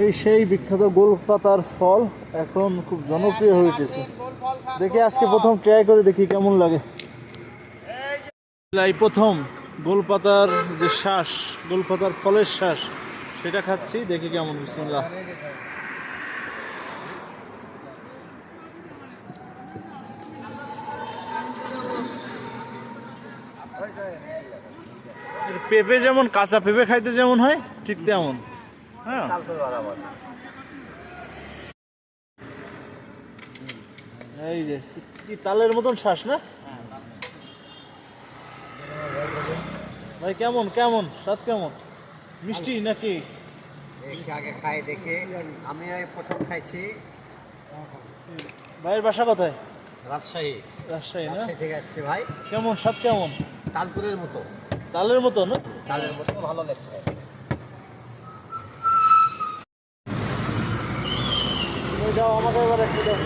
এই সেই বিখ্যাত গোলপাতার ফল এখন খুব জনপ্রিয় হয়ে উঠেছে। দেখি আজকে প্রথম ট্রাই করে দেখি কেমন লাগে। এই প্রথম গোলপাতার যে শ্বাস, গোলপাতার ফলের শ্বাস, সেটা খাচ্ছি, দেখি কেমন। বিসমিল্লাহ। পেঁপে যেমন কাঁচা পেঁপে খাইতে যেমন হয় ঠিক তেমন। হ্যাঁ, এই যে কি তালের মতন শ্বাস না ভাই? কেমন কেমন স্বাদ, কেমন মিষ্টি নাকি? আগে খাই দেখে আমি প্রথম খাইছি। ভাইয়ের বাসা কোথায়? রাজশাহী। রাজশাহী না? রাজশাহী থেকে আসছি ভাই। কেমন স্বাদ, কেমন? তালপুরের মতো। তালের মতো না? তালের মতো ভালো লাগছে। দাও আমাকে এবার একটু দাও।